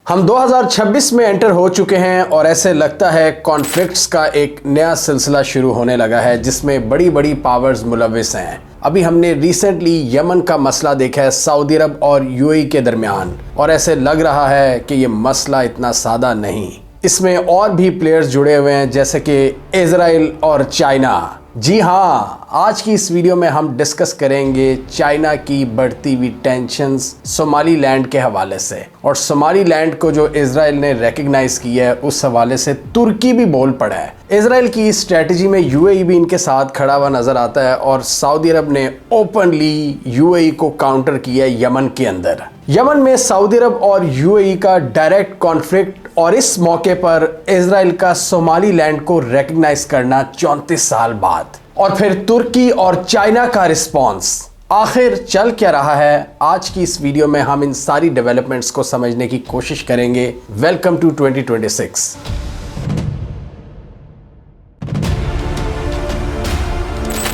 ہم 2026 میں انٹر ہو چکے ہیں اور ایسے لگتا ہے کانفلکٹس کا ایک نیا سلسلہ شروع ہونے لگا ہے جس میں بڑی بڑی پاورز ملوث ہیں۔ ابھی ہم نے ریسنٹلی یمن کا مسئلہ دیکھا ہے سعودی عرب اور یو اے ای کے درمیان، اور ایسے لگ رہا ہے کہ یہ مسئلہ اتنا سادہ نہیں، اس میں اور بھی پلیئرز جڑے ہوئے ہیں جیسے کہ اسرائیل اور چائنا۔ جی ہاں، آج کی اس ویڈیو میں ہم ڈسکس کریں گے چائنا کی بڑھتی ہوئی ٹینشنز صومالی لینڈ کے حوالے سے، اور صومالی لینڈ کو جو اسرائیل نے ریکگنائز کیا ہے اس حوالے سے ترکی بھی بول پڑا ہے۔ اسرائیل کی اسٹریٹجی میں یو اے ای بھی ان کے ساتھ کھڑا ہوا نظر آتا ہے، اور سعودی عرب نے اوپنلی یو اے ای کو کاؤنٹر کیا ہے یمن کے اندر۔ یمن میں سعودی عرب اور یو اے ای کا ڈائریکٹ کانفلکٹ، اور اس موقع پر اسرائیل کا صومالی لینڈ کو ریکگنائز کرنا 34 سال بعد، اور پھر ترکی اور چائنا کا رسپانس۔ آخر چل کیا رہا ہے؟ آج کی اس ویڈیو میں ہم ان ساری ڈیولپمنٹس کو سمجھنے کی کوشش کریں گے۔ Welcome to 2026۔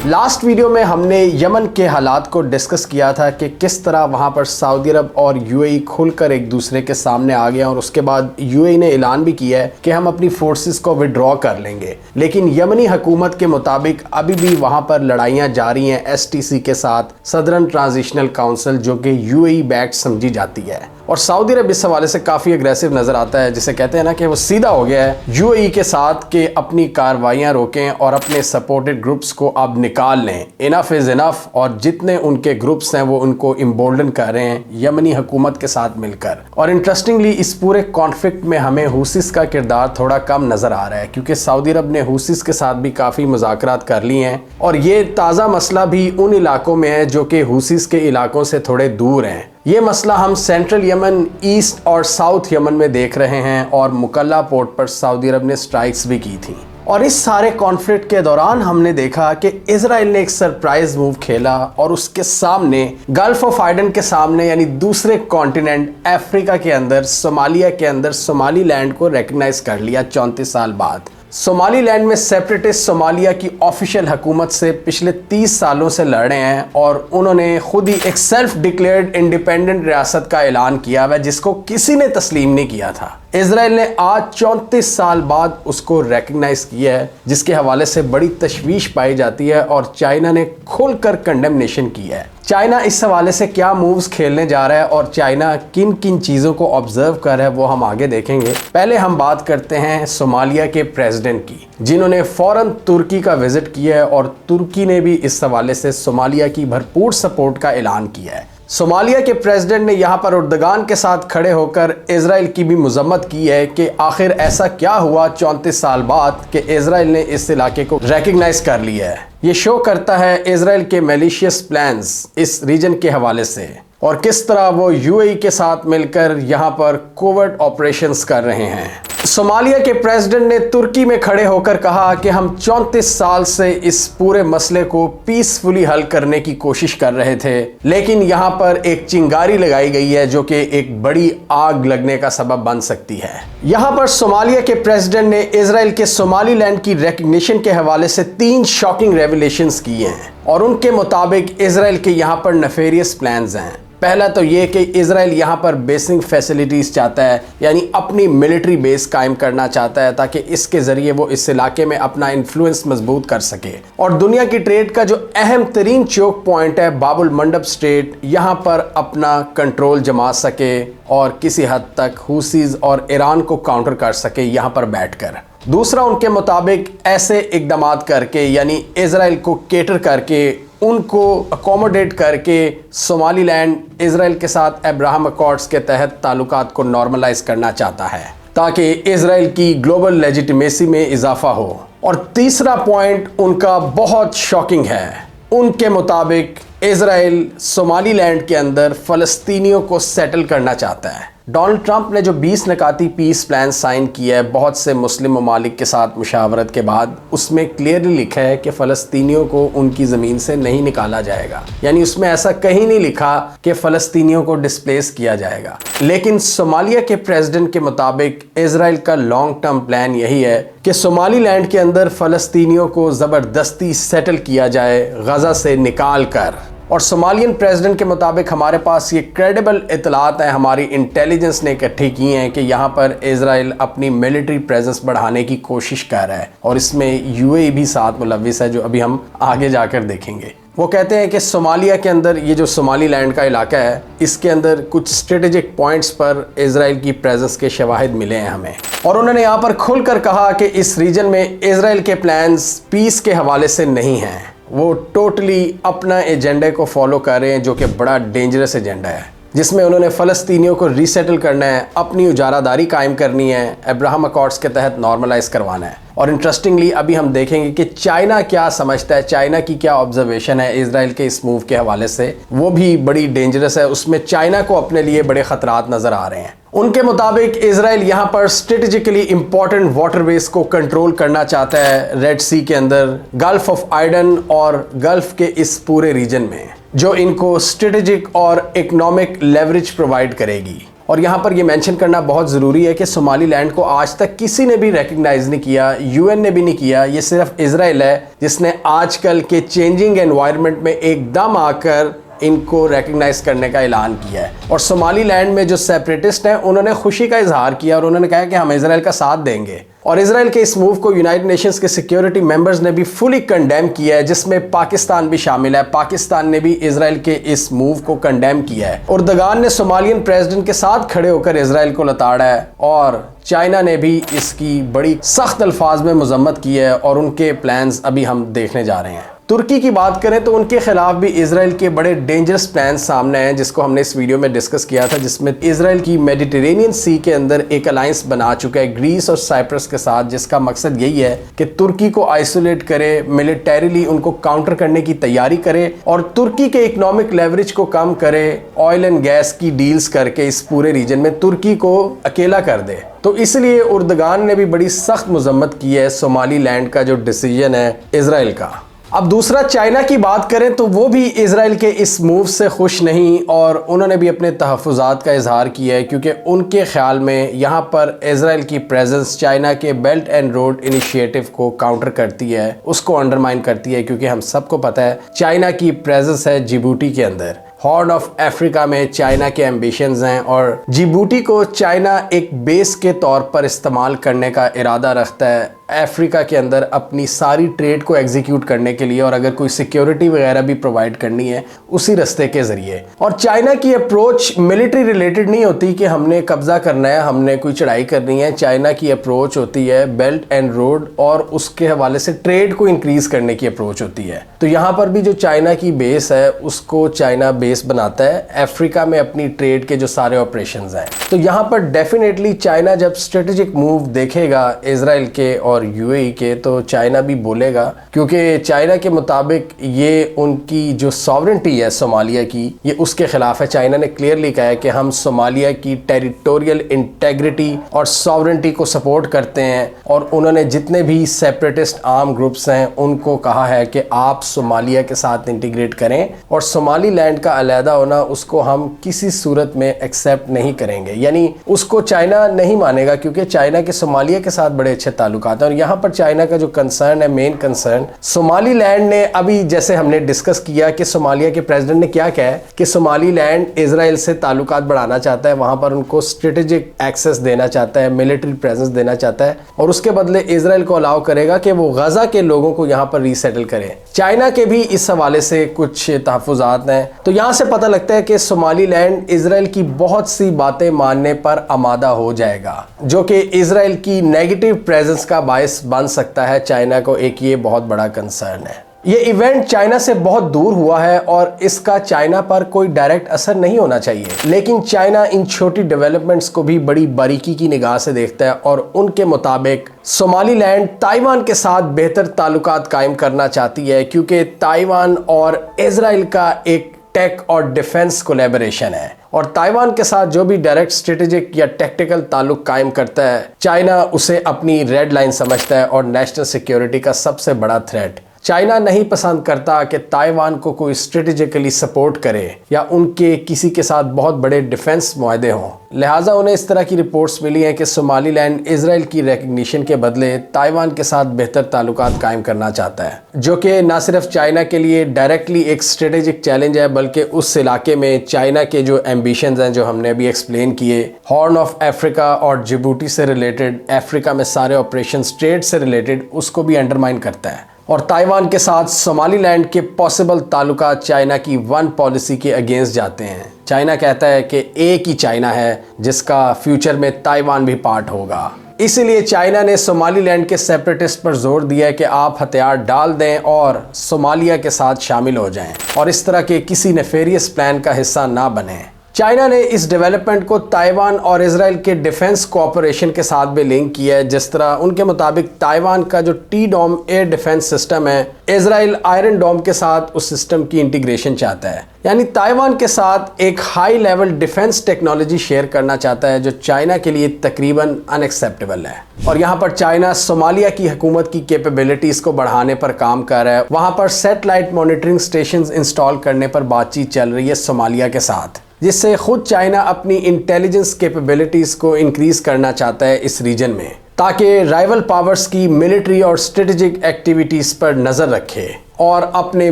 لاسٹ ویڈیو میں ہم نے یمن کے حالات کو ڈسکس کیا تھا کہ کس طرح وہاں پر سعودی عرب اور یو اے ای کھل کر ایک دوسرے کے سامنے آ گیا، اور اس کے بعد یو اے ای نے اعلان بھی کیا ہے کہ ہم اپنی فورسز کو وڈرا کر لیں گے، لیکن یمنی حکومت کے مطابق ابھی بھی وہاں پر لڑائیاں جاری ہیں ایس ٹی سی کے ساتھ، صدرن ٹرانزیشنل کاؤنسل، جو کہ یو اے ای بیکڈ سمجھی جاتی ہے۔ اور سعودی عرب اس حوالے سے کافی اگریسو نظر آتا ہے، جسے کہتے ہیں نا کہ وہ سیدھا ہو گیا ہے یو اے ای کے ساتھ کہ اپنی کارروائیاں روکیں اور اپنے سپورٹڈ گروپس کو اب نکال لیں۔ انف از انف، اور جتنے ان کے گروپس ہیں وہ ان کو امبولڈن کر رہے ہیں یمنی حکومت کے ساتھ مل کر۔ اور انٹرسٹنگلی اس پورے کانفلکٹ میں ہمیں حوثیز کا کردار تھوڑا کم نظر آ رہا ہے، کیونکہ سعودی عرب نے حوثیز کے ساتھ بھی کافی مذاکرات کر لی ہیں، اور یہ تازہ مسئلہ بھی ان علاقوں میں ہے جو کہ حوثیز کے علاقوں سے تھوڑے دور ہیں۔ یہ مسئلہ ہم سینٹرل یمن، ایسٹ اور ساؤتھ یمن میں دیکھ رہے ہیں، اور مکلا پورٹ پر سعودی عرب نے سٹرائکس بھی کی تھی۔ اور اس سارے کانفلکٹ کے دوران ہم نے دیکھا کہ اسرائیل نے ایک سرپرائز موو کھیلا، اور اس کے سامنے گلف آف ایڈن کے سامنے، یعنی دوسرے کانٹیننٹ افریقہ کے اندر، صومالیہ کے اندر صومالی لینڈ کو ریکگنائز کر لیا 34 سال بعد۔ صومالی لینڈ میں سیپریٹسٹ صومالیہ کی آفیشیل حکومت سے پچھلے 30 سالوں سے لڑ رہے ہیں، اور انہوں نے خود ہی ایک سیلف ڈکلیئرڈ انڈیپینڈنٹ ریاست کا اعلان کیا ہوا ہے جس کو کسی نے تسلیم نہیں کیا تھا۔ اسرائیل نے آج 34 سال بعد اس کو ریکگنائز کیا ہے، جس کے حوالے سے بڑی تشویش پائی جاتی ہے، اور چائنا نے کھل کر کنڈمنیشن کی ہے۔ چائنا اس حوالے سے کیا مووز کھیلنے جا رہا ہے اور چائنا کن کن چیزوں کو آبزرو کر رہا ہے وہ ہم آگے دیکھیں گے۔ پہلے ہم بات کرتے ہیں صومالیہ کے پریزیڈنٹ کی، جنہوں نے فوراً ترکی کا وزٹ کیا ہے، اور ترکی نے بھی اس حوالے سے صومالیہ کی بھرپور سپورٹ کا اعلان کیا ہے۔ صومالیہ کے پریزیڈنٹ نے یہاں پر اردگان کے ساتھ کھڑے ہو کر اسرائیل کی بھی مذمت کی ہے کہ آخر ایسا کیا ہوا 34 سال بعد کہ اسرائیل نے اس علاقے کو ریکگنائز کر لیا ہے۔ یہ شو کرتا ہے اسرائیل کے میلیشیس پلانز اس ریجن کے حوالے سے، اور کس طرح وہ یو اے ای کے ساتھ مل کر یہاں پر کوورٹ آپریشنز کر رہے ہیں۔ صومالیہ کے پریزیڈنٹ نے ترکی میں کھڑے ہو کر کہا کہ ہم 34 سال سے اس پورے مسئلے کو پیسفلی حل کرنے کی کوشش کر رہے تھے، لیکن یہاں پر ایک چنگاری لگائی گئی ہے جو کہ ایک بڑی آگ لگنے کا سبب بن سکتی ہے۔ یہاں پر صومالیہ کے پریزیڈنٹ نے اسرائیل کے صومالی لینڈ کی ریکگنیشن کے حوالے سے 3 شاکنگ ریویلیشنز کی ہیں، اور ان کے مطابق اسرائیل کے یہاں پر نیفیریس پلانز ہیں۔ پہلا تو یہ کہ اسرائیل یہاں پر بیسنگ فیسلٹیز چاہتا ہے، یعنی اپنی ملٹری بیس قائم کرنا چاہتا ہے تاکہ اس کے ذریعے وہ اس علاقے میں اپنا انفلوئنس مضبوط کر سکے، اور دنیا کی ٹریڈ کا جو اہم ترین چوک پوائنٹ ہے باب المندب اسٹریٹ، یہاں پر اپنا کنٹرول جما سکے، اور کسی حد تک حوثیز اور ایران کو کاؤنٹر کر سکے یہاں پر بیٹھ کر۔ دوسرا، ان کے مطابق ایسے اقدامات کر کے، یعنی اسرائیل کو کیٹر کر کے، ان کو اکوموڈیٹ کر کے، صومالی لینڈ اسرائیل کے ساتھ ابراہم اکارڈز کے تحت تعلقات کو نارملائز کرنا چاہتا ہے تاکہ اسرائیل کی گلوبل لیجیٹمیسی میں اضافہ ہو۔ اور تیسرا پوائنٹ ان کا بہت شاکنگ ہے۔ ان کے مطابق اسرائیل صومالی لینڈ کے اندر فلسطینیوں کو سیٹل کرنا چاہتا ہے۔ ڈونلڈ ٹرمپ نے جو 20 نکاتی پیس پلان سائن کیا ہے بہت سے مسلم ممالک کے ساتھ مشاورت کے بعد، اس میں کلیئرلی لکھا ہے کہ فلسطینیوں کو ان کی زمین سے نہیں نکالا جائے گا، یعنی اس میں ایسا کہیں نہیں لکھا کہ فلسطینیوں کو ڈسپلیس کیا جائے گا۔ لیکن صومالیہ کے پریزیڈنٹ کے مطابق اسرائیل کا لانگ ٹرم پلان یہی ہے کہ صومالی لینڈ کے اندر فلسطینیوں کو زبردستی سیٹل کیا جائے غزہ سے نکال کر۔ اور صومالین پریزیڈنٹ کے مطابق ہمارے پاس یہ کریڈیبل اطلاعات ہیں، ہماری انٹیلیجنس نے اکٹھی کی ہیں کہ یہاں پر اسرائیل اپنی ملٹری پریزنس بڑھانے کی کوشش کر رہا ہے، اور اس میں یو اے ای بھی ساتھ ملوث ہے، جو ابھی ہم آگے جا کر دیکھیں گے۔ وہ کہتے ہیں کہ صومالیہ کے اندر یہ جو صومالی لینڈ کا علاقہ ہے، اس کے اندر کچھ اسٹریٹجک پوائنٹس پر اسرائیل کی پریزنس کے شواہد ملے ہیں ہمیں، اور انہوں نے یہاں پر کھل کر کہا کہ اس ریجن میں اسرائیل کے پلانز پیس کے حوالے سے نہیں ہیں، وہ ٹوٹلی اپنا ایجنڈے کو فالو کر رہے ہیں، جو کہ بڑا ڈینجرس ایجنڈا ہے، جس میں انہوں نے فلسطینیوں کو ری سیٹل کرنا ہے، اپنی اجارہ داری قائم کرنی ہے، ابراہم اکارڈز کے تحت نارملائز کروانا ہے۔ اور انٹرسٹنگلی ابھی ہم دیکھیں گے کہ چائنا کیا سمجھتا ہے، چائنا کی کیا آبزرویشن ہے اسرائیل کے اس موو کے حوالے سے، وہ بھی بڑی ڈینجرس ہے، اس میں چائنا کو اپنے لیے بڑے خطرات نظر آ رہے ہیں۔ ان کے مطابق اسرائیل یہاں پر اسٹریٹجیکلی امپورٹنٹ واٹر ویز کو کنٹرول کرنا چاہتا ہے، ریڈ سی کے اندر، گلف آف ایڈن اور گلف کے اس پورے ریجن میں، جو ان کو اسٹریٹجک اور اکنامک لیوریج پرووائڈ کرے گی۔ اور یہاں پر یہ مینشن کرنا بہت ضروری ہے کہ صومالی لینڈ کو آج تک کسی نے بھی ریکگنائز نہیں کیا، یو این نے بھی نہیں کیا، یہ صرف اسرائیل ہے جس نے آج کل کے چینجنگ انوائرمنٹ میں ایک دم آ کر ان کو ریکگنائز کرنے کا اعلان کیا ہے۔ اور صومالی لینڈ میں جو سیپریٹسٹ ہیں انہوں نے خوشی کا اظہار کیا، اور انہوں نے کہا کہ ہم اسرائیل کا ساتھ دیں گے، اور اسرائیل کے اس موو کو یونائٹڈ نیشنز کے سیکیورٹی ممبرز نے بھی فلی کنڈیم کیا ہے، جس میں پاکستان بھی شامل ہے۔ پاکستان نے بھی اسرائیل کے اس موو کو کنڈیم کیا ہے۔ اردگان نے صومالیین پریزیڈنٹ کے ساتھ کھڑے ہو کر اسرائیل کو لتاڑا ہے، اور چائنا نے بھی اس کی بڑی سخت الفاظ میں مذمت کی ہے، اور ان کے پلانز ابھی ہم دیکھنے جا رہے ہیں۔ ترکی کی بات کریں تو ان کے خلاف بھی اسرائیل کے بڑے ڈینجرس پلانز سامنے ہیں، جس کو ہم نے اس ویڈیو میں ڈسکس کیا تھا، جس میں اسرائیل کی میڈیٹرینین سی کے اندر ایک الائنس بنا چکا ہے گریس اور سائپرس کے ساتھ، جس کا مقصد یہی ہے کہ ترکی کو آئسولیٹ کرے، ملیٹریلی ان کو کاؤنٹر کرنے کی تیاری کرے، اور ترکی کے اکنامک لیوریج کو کم کرے، آئل اینڈ گیس کی ڈیلز کر کے اس پورے ریجن میں ترکی کو اکیلا کر دے۔ تو اس لیے اردگان نے بھی بڑی سخت مذمت کی ہے صومالی لینڈ کا جو ڈیسیژن ہے اسرائیل کا۔ اب دوسرا چائنا کی بات کریں تو وہ بھی اسرائیل کے اس موو سے خوش نہیں، اور انہوں نے بھی اپنے تحفظات کا اظہار کیا ہے، کیونکہ ان کے خیال میں یہاں پر اسرائیل کی پریزنس چائنا کے بیلٹ اینڈ روڈ انیشیٹو کو کاؤنٹر کرتی ہے، اس کو انڈرمائن کرتی ہے، کیونکہ ہم سب کو پتہ ہے چائنا کی پریزنس ہے جیبوٹی کے اندر، ہارن آف افریقہ میں چائنا کے ایمبیشنز ہیں، اور جیبوٹی کو چائنا ایک بیس کے طور پر استعمال کرنے کا ارادہ رکھتا ہے افریقہ کے اندر اپنی ساری ٹریڈ کو ایگزیکیوٹ کرنے کے لیے، اور اگر کوئی سیکیورٹی وغیرہ بھی پرووائڈ کرنی ہے اسی رستے کے ذریعے۔ اور چائنا کی اپروچ ملٹری ریلیٹڈ نہیں ہوتی کہ ہم نے قبضہ کرنا ہے، ہم نے کوئی چڑھائی کرنی ہے، چائنا کی اپروچ ہوتی ہے بیلٹ اینڈ روڈ، اور اس کے حوالے سے ٹریڈ کو انکریز کرنے کی اپروچ ہوتی ہے۔ تو یہاں پر بھی جو چائنا کی بیس ہے اس کو چائنا بیس بناتا ہے افریقہ میں اپنی ٹریڈ کے جو سارے آپریشنز ہیں۔ تو یہاں پر ڈیفینیٹلی چائنا جب اسٹریٹجک موو دیکھے گا اسرائیل کے اور یو اے ای کے، تو چائنا بھی بولے گا، کیونکہ چائنا کے مطابق یہ ان کی جو ساورنٹی ہے صومالیہ کی، یہ اس کے خلاف ہے۔ چائنا نے کلیئرلی کہا ہے کہ ہم صومالیہ کی ٹیریٹوریل انٹیگریٹی اور ساورنٹی کو سپورٹ کرتے ہیں، اور انہوں نے جتنے بھی سیپریٹسٹ آرم گروپس ہیں ان کو کہا ہے کہ آپ صومالیہ کے ساتھ انٹیگریٹ کریں، اور صومالی لینڈ کا علیحدہ ہونا اس کو ہم کسی صورت میں ایکسیپٹ نہیں کریں گے، یعنی اس کو چائنا نہیں مانے گا، کیونکہ چائنا کے صومالیہ کے ساتھ بڑے اچھے تعلقات ہیں۔ اور یہاں پر چائنا کا جو کنسرن ہے، مین کنسرن صومالی لینڈ نے، ابھی جیسے ہم نے ڈسکس کیا کہ صومالیہ کے پریزیڈنٹ نے کیا کہا ہے کہ صومالی لینڈ اسرائیل سے تعلقات بڑھانا چاہتا ہے، وہاں پر ان کو اسٹریٹجک ایکسس دینا چاہتا ہے، ملٹری پریزنس دینا چاہتا ہے، اور اس کے بدلے اسرائیل کو الاؤ کرے گا کہ وہ غزہ کے لوگوں کو یہاں پر ری سیٹل کرے۔ چائنا کے بھی اس حوالے سے کچھ تحفظات ہیں۔ تو یہاں سے پتہ لگتا ہے کہ صومالی لینڈ اسرائیل کی بہت سی باتیں ماننے پر آمادہ ہو جائے گا، جو کہ اسرائیل کی نیگیٹو پریزنس کا باعث بن سکتا ہے۔ چائنا کو ایک یہ بہت بڑا کنسرن ہے۔ یہ ایونٹ چائنا سے بہت دور ہوا ہے، اور اس کا چائنا پر کوئی ڈائریکٹ اثر نہیں ہونا چاہیے، لیکن چائنا ان چھوٹی ڈیولپمنٹس کو بھی بڑی باریکی کی نگاہ سے دیکھتا ہے، اور ان کے مطابق صومالی لینڈ تائیوان کے ساتھ بہتر تعلقات قائم کرنا چاہتی ہے، کیونکہ تائیوان اور اسرائیل کا ایک ٹیک اور ڈیفنس کولیبریشن ہے، اور تائیوان کے ساتھ جو بھی ڈائریکٹ اسٹریٹجک یا ٹیکٹیکل تعلق قائم کرتا ہے، چائنا اسے اپنی ریڈ لائن سمجھتا ہے اور نیشنل سیکیورٹی کا سب سے بڑا تھریٹ۔ چائنا نہیں پسند کرتا کہ تائیوان کو کوئی اسٹریٹجیکلی سپورٹ کرے یا ان کے کسی کے ساتھ بہت بڑے ڈیفنس معاہدے ہوں، لہٰذا انہیں اس طرح کی رپورٹس ملی ہیں کہ سومالی لینڈ اسرائیل کی ریکگنیشن کے بدلے تائیوان کے ساتھ بہتر تعلقات قائم کرنا چاہتا ہے، جو کہ نہ صرف چائنا کے لیے ڈائریکٹلی ایک اسٹریٹجک چیلنج ہے بلکہ اس علاقے میں چائنا کے جو ایمبیشنز ہیں جو ہم نے ابھی ایکسپلین کیے، ہارن آف افریقہ اور جبوٹی سے ریلیٹڈ، افریقہ میں سارے آپریشنز ٹریڈ سے ریلیٹڈ، اس کو بھی انڈرمائن کرتا ہے۔ اور تائیوان کے ساتھ سومالی لینڈ کے پاسبل تعلقات چائنا کی ون پالیسی کے اگینسٹ جاتے ہیں۔ چائنا کہتا ہے کہ ایک ہی چائنا ہے جس کا فیوچر میں تائیوان بھی پارٹ ہوگا، اسی لیے چائنا نے سومالی لینڈ کے سیپریٹسٹ پر زور دیا ہے کہ آپ ہتھیار ڈال دیں اور صومالیہ کے ساتھ شامل ہو جائیں اور اس طرح کے کسی نیفیریس پلان کا حصہ نہ بنیں۔ چائنا نے اس ڈیولپمنٹ کو تائیوان اور اسرائیل کے ڈیفنس کوآپریشن کے ساتھ بھی لنک کیا ہے، جس طرح ان کے مطابق تائیوان کا جو ٹی ڈوم ایئر ڈیفنس سسٹم ہے، اسرائیل آئرن ڈوم کے ساتھ اس سسٹم کی انٹیگریشن چاہتا ہے، یعنی تائیوان کے ساتھ ایک high level defence technology share کرنا چاہتا ہے جو چائنا کے لیے تقریباً ان ایکسیپٹیبل ہے۔ اور یہاں پر چائنا صومالیہ کی حکومت کی کیپیبلٹیز کو بڑھانے پر کام کر رہا ہے، وہاں پر سیٹلائٹ مانیٹرنگ سٹیشنز انسٹال کرنے پر بات چیت چل رہی ہے صومالیہ کے ساتھ، جس سے خود چائنا اپنی انٹیلیجنس کیپیبلٹیز کو انکریز کرنا چاہتا ہے اس ریجن میں، تاکہ رائیول پاورز کی ملٹری اور اسٹریٹجک ایکٹیویٹیز پر نظر رکھے اور اپنے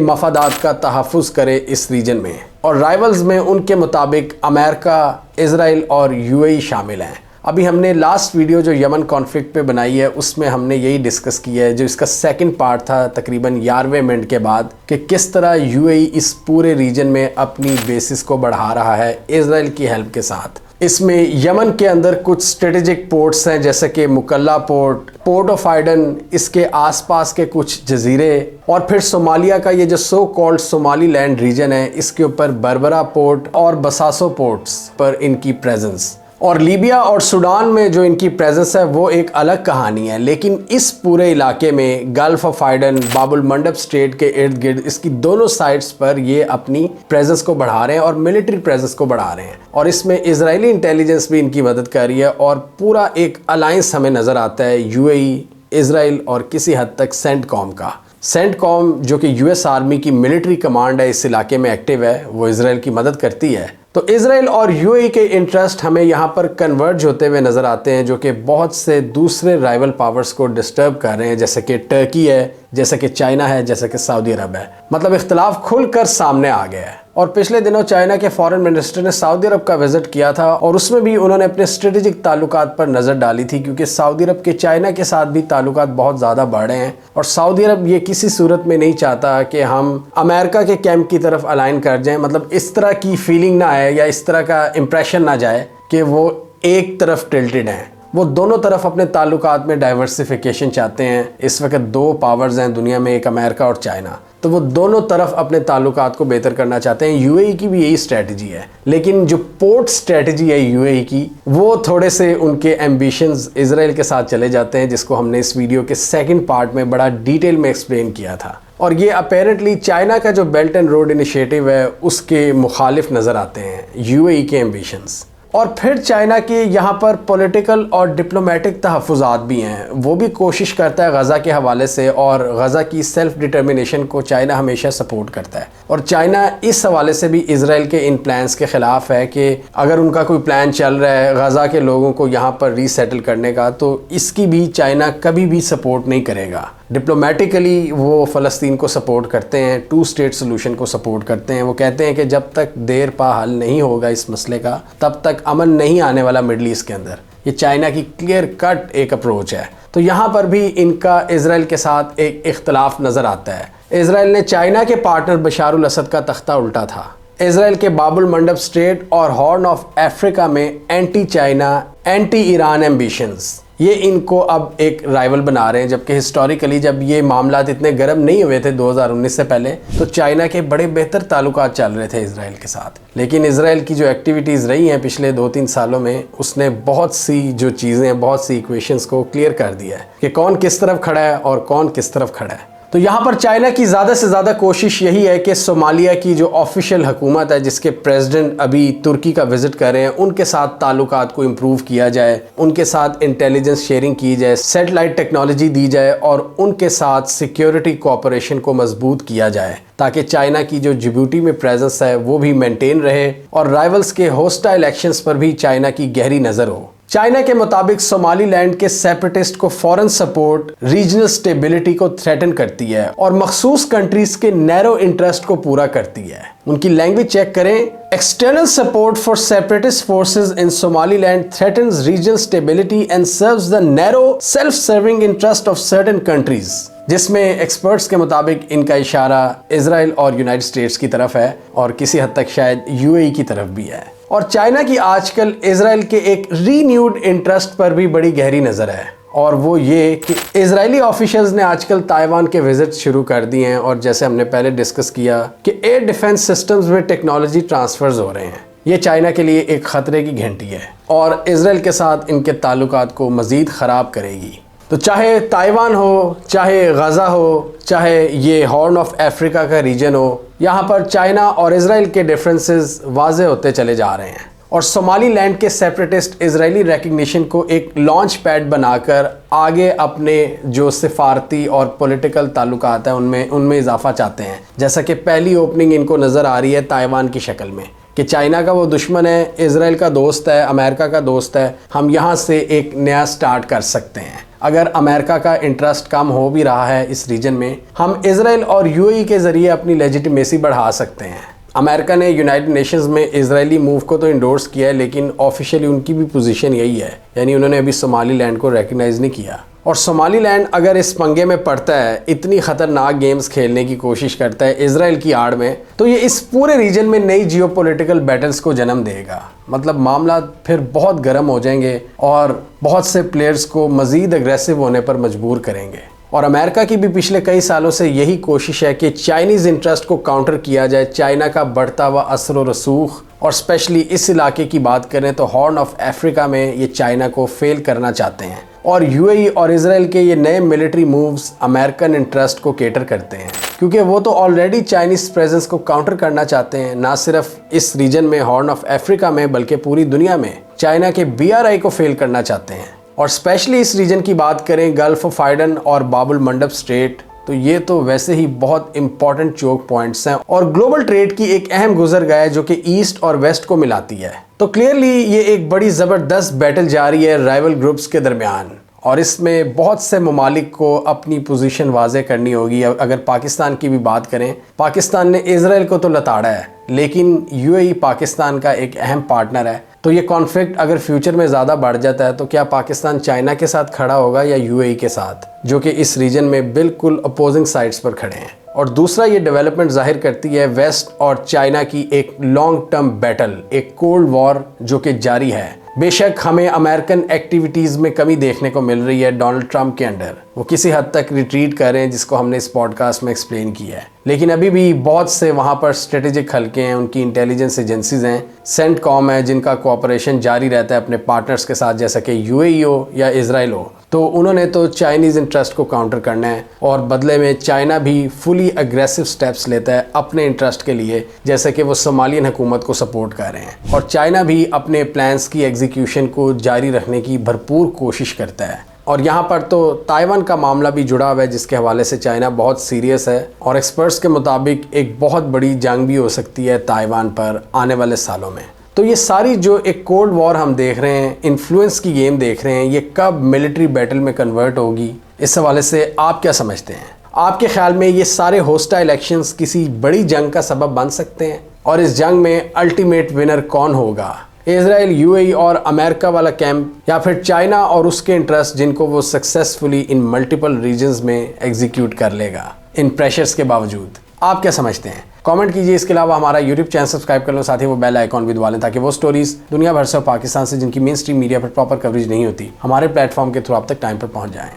مفادات کا تحفظ کرے اس ریجن میں۔ اور رائیولز میں ان کے مطابق امریکہ، اسرائیل اور UAE شامل ہیں۔ ابھی ہم نے لاسٹ ویڈیو جو یمن کانفلکٹ پہ بنائی ہے اس میں ہم نے یہی ڈسکس کیا ہے، جو اس کا سیکنڈ پارٹ تھا تقریباً 11ویں منٹ کے بعد، کہ کس طرح UAE اس پورے ریجن میں اپنی بیسز کو بڑھا رہا ہے اسرائیل کی ہیلپ کے ساتھ۔ اس میں یمن کے اندر کچھ اسٹریٹجک پورٹس ہیں جیسے کہ مکلا پورٹ آف ایڈن، اس کے آس پاس کے کچھ جزیرے، اور پھر صومالیہ کا یہ جو سو کالڈ صومالی لینڈ ریجن ہے، اس کے اوپر بربرا پورٹ اور بساسو پورٹس پر ان کی پریزنس۔ اور لیبیا اور سوڈان میں جو ان کی پریزنس ہے وہ ایک الگ کہانی ہے، لیکن اس پورے علاقے میں گلف آف ایڈن، باب المنڈب اسٹریٹ کے ارد گرد اس کی دونوں سائٹس پر یہ اپنی پریزنس کو بڑھا رہے ہیں اور ملٹری پریزنس کو بڑھا رہے ہیں، اور اس میں اسرائیلی انٹیلیجنس بھی ان کی مدد کر رہی ہے، اور پورا ایک الائنس ہمیں نظر آتا ہے UAE، اسرائیل اور کسی حد تک سینٹ کام کا۔ سینٹ کام جو کہ US آرمی کی ملٹری کمانڈ ہے، اس علاقے میں ایکٹیو ہے، وہ اسرائیل کی مدد کرتی ہے۔ تو اسرائیل اور UAE کے انٹرسٹ ہمیں یہاں پر کنورج ہوتے ہوئے نظر آتے ہیں، جو کہ بہت سے دوسرے رائیول پاورز کو ڈسٹرب کر رہے ہیں، جیسے کہ ٹرکی ہے، جیسے کہ چائنا ہے، جیسے کہ سعودی عرب ہے۔ مطلب اختلاف کھل کر سامنے آ گیا ہے۔ اور پچھلے دنوں چائنا کے فارن منسٹر نے سعودی عرب کا وزٹ کیا تھا، اور اس میں بھی انہوں نے اپنے اسٹریٹجک تعلقات پر نظر ڈالی تھی، کیونکہ سعودی عرب کے چائنا کے ساتھ بھی تعلقات بہت زیادہ بڑھ رہے ہیں، اور سعودی عرب یہ کسی صورت میں نہیں چاہتا کہ ہم امریکہ کے کیمپ کی طرف الائن کر جائیں، مطلب اس طرح کی فیلنگ نہ آئے یا اس طرح کا امپریشن نہ جائے کہ وہ ایک طرف ٹلٹڈ ہیں۔ وہ دونوں طرف اپنے تعلقات میں ڈائیورسیفیکیشن چاہتے ہیں۔ اس وقت دو پاورز ہیں دنیا میں، ایک امریکہ اور چائنا، تو وہ دونوں طرف اپنے تعلقات کو بہتر کرنا چاہتے ہیں۔ UAE کی بھی یہی اسٹریٹجی ہے، لیکن جو پورٹ اسٹریٹجی ہے UAE کی، وہ تھوڑے سے ان کے ایمبیشنز اسرائیل کے ساتھ چلے جاتے ہیں، جس کو ہم نے اس ویڈیو کے سیکنڈ پارٹ میں بڑا ڈیٹیل میں ایکسپلین کیا تھا۔ اور یہ اپیرنٹلی چائنا کا جو بیلٹ اینڈ روڈ انیشیٹو ہے اس کے مخالف نظر آتے ہیں UAE کے ایمبیشنز۔ اور پھر چائنا کے یہاں پر پولیٹیکل اور ڈپلومیٹک تحفظات بھی ہیں، وہ بھی کوشش کرتا ہے غزہ کے حوالے سے، اور غزہ کی سیلف ڈٹرمنیشن کو چائنا ہمیشہ سپورٹ کرتا ہے۔ اور چائنا اس حوالے سے بھی اسرائیل کے ان پلانز کے خلاف ہے کہ اگر ان کا کوئی پلان چل رہا ہے غزہ کے لوگوں کو یہاں پر ری سیٹل کرنے کا، تو اس کی بھی چائنا کبھی بھی سپورٹ نہیں کرے گا۔ ڈپلومیٹیکلی وہ فلسطین کو سپورٹ کرتے ہیں، 2 اسٹیٹ سولوشن کو سپورٹ کرتے ہیں۔ وہ کہتے ہیں کہ جب تک دیر پا حل نہیں ہوگا اس مسئلے کا، تب تک امن نہیں آنے والا مڈل ایسٹ کے اندر۔ یہ چائنا کی کلیئر کٹ ایک اپروچ ہے۔ تو یہاں پر بھی ان کا اسرائیل کے ساتھ ایک اختلاف نظر آتا ہے۔ اسرائیل نے چائنا کے پارٹنر بشار الاسد کا تختہ الٹا تھا۔ اسرائیل کے باب المنڈب اسٹریٹ اور ہارن آف افریقہ میں anti China, anti Iran ambitions, یہ ان کو اب ایک رائیول بنا رہے ہیں، جبکہ ہسٹوریکلی جب یہ معاملات اتنے گرم نہیں ہوئے تھے 2019 سے پہلے، تو چائنا کے بڑے بہتر تعلقات چل رہے تھے اسرائیل کے ساتھ۔ لیکن اسرائیل کی جو ایکٹیویٹیز رہی ہیں پچھلے 2-3 سالوں میں، اس نے بہت سی جو چیزیں، بہت سی ایکویشنز کو کلیئر کر دیا ہے کہ کون کس طرف کھڑا ہے اور کون کس طرف کھڑا ہے۔ تو یہاں پر چائنا کی زیادہ سے زیادہ کوشش یہی ہے کہ صومالیہ کی جو آفیشیل حکومت ہے جس کے پریزیڈنٹ ابھی ترکی کا وزٹ کر رہے ہیں ان کے ساتھ تعلقات کو امپروو کیا جائے، ان کے ساتھ انٹیلیجنس شیئرنگ کی جائے، سیٹلائٹ ٹیکنالوجی دی جائے اور ان کے ساتھ سیکیورٹی کوآپریشن کو مضبوط کیا جائے تاکہ چائنا کی جو جبوتی میں پریزنس ہے وہ بھی مینٹین رہے اور رائیولز کے ہوسٹائل ایکشنز پر بھی چائنا کی گہری نظر ہو۔ چائنا کے مطابق صومالی لینڈ کے سیپریٹسٹ کو فورن سپورٹ ریجنل سٹیبلٹی کو تھریٹن کرتی ہے اور مخصوص کنٹریز کے نیرو انٹرسٹ کو پورا کرتی ہے۔ ان کی لینگویج چیک کریں، external support for separatist forces in Somaliland threatens regional stability and serves the narrow self serving interest of certain countries, جس میں ایکسپرٹس کے مطابق ان کا اشارہ اسرائیل اور یونائٹڈ اسٹیٹس کی طرف ہے اور کسی حد تک شاید یو اے ای کی طرف بھی ہے۔ اور چائنا کی آج کل اسرائیل کے ایک رینیوڈ انٹرسٹ پر بھی بڑی گہری نظر ہے، اور وہ یہ کہ اسرائیلی آفیشلز نے آج کل تائیوان کے وزٹ شروع کر دیے ہیں، اور جیسے ہم نے پہلے ڈسکس کیا کہ ایئر ڈیفنس سسٹمز میں ٹیکنالوجی ٹرانسفرز ہو رہے ہیں۔ یہ چائنا کے لیے ایک خطرے کی گھنٹی ہے اور اسرائیل کے ساتھ ان کے تعلقات کو مزید خراب کرے گی۔ تو چاہے تائیوان ہو، چاہے غزہ ہو، چاہے یہ ہارن آف افریقہ کا ریجن ہو، یہاں پر چائنا اور اسرائیل کے ڈیفرنسز واضح ہوتے چلے جا رہے ہیں، اور صومالی لینڈ کے سیپریٹسٹ اسرائیلی ریکگنیشن کو ایک لانچ پیڈ بنا کر آگے اپنے جو سفارتی اور پولیٹیکل تعلقات ہیں ان میں اضافہ چاہتے ہیں، جیسا کہ پہلی اوپننگ ان کو نظر آ رہی ہے تائیوان کی شکل میں کہ چائنا کا وہ دشمن ہے، اسرائیل کا دوست ہے، امریکہ کا دوست ہے، ہم یہاں سے ایک نیا سٹارٹ کر سکتے ہیں۔ اگر امریکہ کا انٹرسٹ کم ہو بھی رہا ہے اس ریجن میں، ہم اسرائیل اور یو اے ای کے ذریعے اپنی لیجیٹیمیسی بڑھا سکتے ہیں۔ امریکہ نے یونائٹڈ نیشنز میں اسرائیلی موو کو تو انڈورس کیا ہے، لیکن آفیشیلی ان کی بھی پوزیشن یہی ہے، یعنی انہوں نے ابھی صومالی لینڈ کو ریکگنائز نہیں کیا۔ اور صومالی لینڈ اگر اس پنگے میں پڑتا ہے، اتنی خطرناک گیمز کھیلنے کی کوشش کرتا ہے اسرائیل کی آڑ میں، تو یہ اس پورے ریجن میں نئی جیو پولیٹیکل بیٹلز کو جنم دے گا۔ مطلب معاملات پھر بہت گرم ہو جائیں گے اور بہت سے پلیئرز کو مزید اگریسو ہونے پر مجبور کریں گے۔ اور امریکہ کی بھی پچھلے کئی سالوں سے یہی کوشش ہے کہ چائنیز انٹرسٹ کو کاؤنٹر کیا جائے۔ چائنا کا بڑھتا ہوا اثر و رسوخ، اور اسپیشلی اس علاقے کی بات کریں تو ہارن آف افریقہ میں یہ چائنا کو فیل کرنا چاہتے ہیں، اور یو اے ای اور اسرائیل کے یہ نئے ملٹری مووز امریکن انٹرسٹ کو کیٹر کرتے ہیں، کیونکہ وہ تو آلریڈی چائنیز پریزنس کو کاؤنٹر کرنا چاہتے ہیں، نہ صرف اس ریجن میں ہارن آف افریقہ میں بلکہ پوری دنیا میں چائنا کے بی آر آئی کو فیل کرنا چاہتے ہیں۔ اور اسپیشلی اس ریجن کی بات کریں گلف آف ایڈن اور باب المنڈب اسٹریٹ، تو یہ تو ویسے ہی بہت امپورٹنٹ چوک پوائنٹس ہیں اور گلوبل ٹریڈ کی ایک اہم گزرگاہ ہے جو کہ ایسٹ اور ویسٹ کو ملاتی ہے۔ تو کلیئرلی یہ ایک بڑی زبردست بیٹل جاری ہے رائیول گروپس کے درمیان، اور اس میں بہت سے ممالک کو اپنی پوزیشن واضح کرنی ہوگی۔ اگر پاکستان کی بھی بات کریں، پاکستان نے اسرائیل کو تو لتاڑا ہے، لیکن یو اے ای پاکستان کا ایک اہم پارٹنر ہے۔ تو یہ کانفلکٹ اگر فیوچر میں زیادہ بڑھ جاتا ہے تو کیا پاکستان چائنا کے ساتھ کھڑا ہوگا یا یو اے ای کے ساتھ، جو کہ اس ریجن میں بالکل اپوزنگ سائڈز پر کھڑے ہیں؟ اور دوسرا، یہ ڈیولپمنٹ ظاہر کرتی ہے ویسٹ اور چائنا کی ایک لانگ ٹرم بیٹل، ایک کولڈ وار جو کہ جاری ہے۔ بے شک ہمیں امریکن ایکٹیویٹیز میں کمی دیکھنے کو مل رہی ہے ڈونلڈ ٹرمپ کے انڈر، وہ کسی حد تک ریٹریٹ کر رہے ہیں جس کو ہم نے اس پوڈ کاسٹ میں ایکسپلین کیا ہے، لیکن ابھی بھی بہت سے وہاں پر اسٹریٹجک حلقے ہیں، ان کی انٹیلیجنس ایجنسیز ہیں، سینٹ کام ہے جن کا کوآپریشن جاری رہتا ہے اپنے پارٹنرز کے ساتھ، جیسا کہ یو اے ای ہو یا اسرائیل ہو۔ تو انہوں نے تو چائنیز انٹرسٹ کو کاؤنٹر کرنا ہے، اور بدلے میں چائنا بھی فلی اگریسو سٹیپس لیتا ہے اپنے انٹرسٹ کے لیے، جیسے کہ وہ صومالین حکومت کو سپورٹ کر رہے ہیں، اور چائنا بھی اپنے پلانز کی ایگزیکیوشن کو جاری رکھنے کی بھرپور کوشش کرتا ہے۔ اور یہاں پر تو تائیوان کا معاملہ بھی جڑا ہوا ہے جس کے حوالے سے چائنا بہت سیریس ہے، اور ایکسپرٹس کے مطابق ایک بہت بڑی جنگ بھی ہو سکتی ہے تائیوان پر آنے والے سالوں میں۔ تو یہ ساری جو ایک کولڈ وار ہم دیکھ رہے ہیں، انفلوئنس کی گیم دیکھ رہے ہیں، یہ کب ملٹری بیٹل میں کنورٹ ہوگی؟ اس حوالے سے آپ کیا سمجھتے ہیں؟ آپ کے خیال میں یہ سارے ہوسٹائل ایکشنز کسی بڑی جنگ کا سبب بن سکتے ہیں؟ اور اس جنگ میں الٹیمیٹ ونر کون ہوگا؟ اسرائیل، یو اے ای اور امریکہ والا کیمپ، یا پھر چائنا اور اس کے انٹرسٹ جن کو وہ سکسیسفلی ان ملٹیپل ریجنز میں ایگزیکیوٹ کر لے گا ان پریشرز کے باوجود؟ آپ کیا سمجھتے ہیں؟ کامنٹ کیجئے۔ اس کے علاوہ ہمارا یوٹیوب چینل سبسکرائب کر لو، ساتھ ہی وہ بیل آئیکن بھی دبا لیں تاکہ وہ سٹوریز دنیا بھر سے اور پاکستان سے جن کی مین سٹریم میڈیا پر پراپر کوریج نہیں ہوتی، ہمارے پلیٹ فارم کے تھرو آپ تک ٹائم پر پہنچ جائیں۔